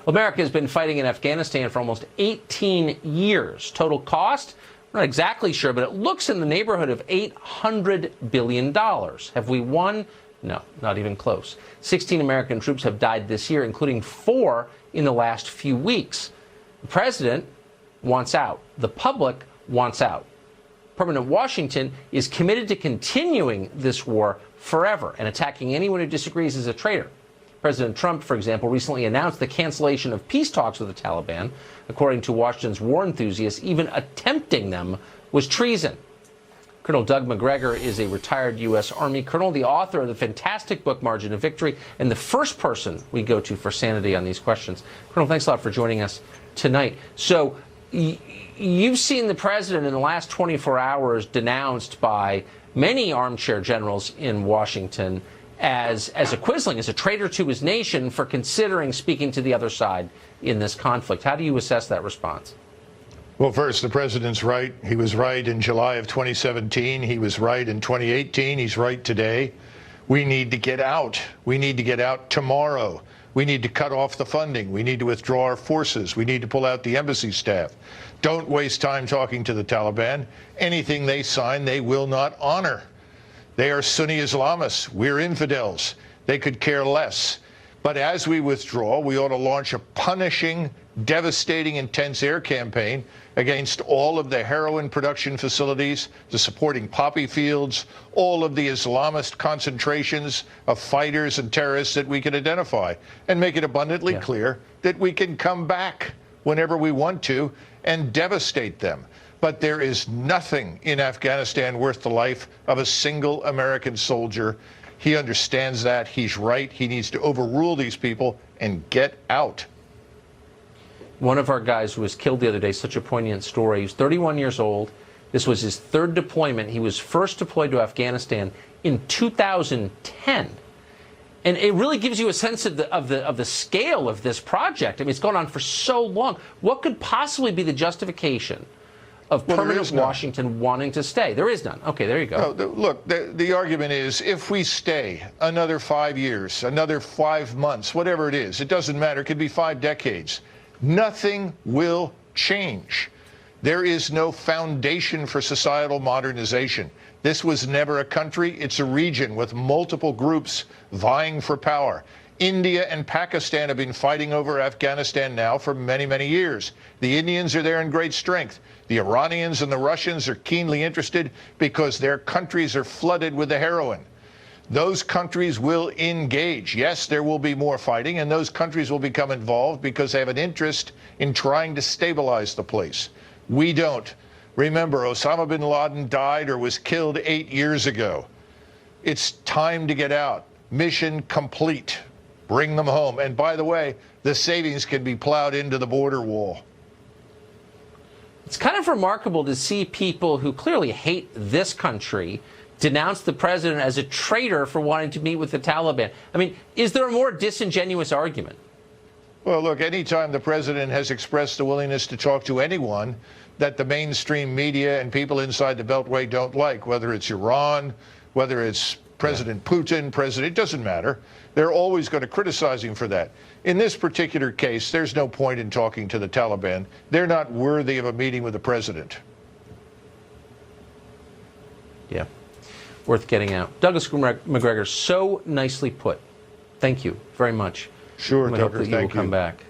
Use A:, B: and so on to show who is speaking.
A: America has been fighting in Afghanistan for almost 18 years. Total cost? I'm not exactly sure, but it looks in the neighborhood of $800 billion. Have we won? No, not even close. 16 American troops have died this year, including 4 in the last few weeks. The president wants out. The public wants out. Permanent Washington is committed to continuing this war forever and attacking anyone who disagrees as a traitor. President Trump, for example, recently announced the cancellation of peace talks with the Taliban. According to Washington's war enthusiasts, even attempting them was treason. Colonel Doug Macgregor is a retired U.S. Army colonel, the author of the fantastic book Margin of Victory, and the first person we go to for sanity on these questions. Colonel, thanks a lot for joining us tonight. So you've seen the president in the last 24 hours denounced by many armchair generals in Washington as a quisling, as a traitor to his nation for considering speaking to the other side in this conflict. How do you assess that response?
B: Well, first, the president's right. He was right in July of 2017. He was right in 2018. He's right today. We need to get out. We need to get out tomorrow. We need to cut off the funding. We need to withdraw our forces. We need to pull out the embassy staff. Don't waste time talking to the Taliban. Anything they sign, they will not honor. They are Sunni Islamists. We're infidels. They could care less. But as we withdraw, we ought to launch a punishing, devastating, intense air campaign against all of the heroin production facilities, the supporting poppy fields, all of the Islamist concentrations of fighters and terrorists that we can identify, and make it abundantly clear that we can come back whenever we want to and devastate them. But there is nothing in Afghanistan worth the life of a single American soldier. He understands that. He's right. He needs to overrule these people and get out.
A: One of our guys who was killed the other day, such a poignant story. He was 31 years old. This was his 3rd deployment. He was first deployed to Afghanistan in 2010. And it really gives you a sense of the scale of this project. I mean, it's gone on for so long. What could possibly be the justification of permanent Washington wanting to stay? There is none. Okay, there you go.
B: No, look, the argument is if we stay another 5 years, another 5 months, whatever it is, it doesn't matter. It could be 5 decades. Nothing will change. There is no foundation for societal modernization. This was never a country. It's a region with multiple groups vying for power. India and Pakistan have been fighting over Afghanistan now for many, many years. The Indians are there in great strength. The Iranians and the Russians are keenly interested because their countries are flooded with the heroin. Those countries will engage. Yes, there will be more fighting, and those countries will become involved because they have an interest in trying to stabilize the place. We don't. Remember, Osama bin Laden died or was killed 8 years ago. It's time to get out. Mission complete. Bring them home. And by the way, the savings can be plowed into the border wall.
A: It's kind of remarkable to see people who clearly hate this country denounce the president as a traitor for wanting to meet with the Taliban. I mean, is there a more disingenuous argument?
B: Well, look, anytime the president has expressed the willingness to talk to anyone that the mainstream media and people inside the Beltway don't like, whether it's Iran, whether it's President Putin, it doesn't matter. They're always going to criticize him for that. In this particular case, there's no point in talking to the Taliban. They're not worthy of a meeting with the president.
A: Yeah, worth getting out. Douglas Macgregor, so nicely put. Thank you very much.
B: Sure,
A: I
B: Tucker,
A: hope that you will come back.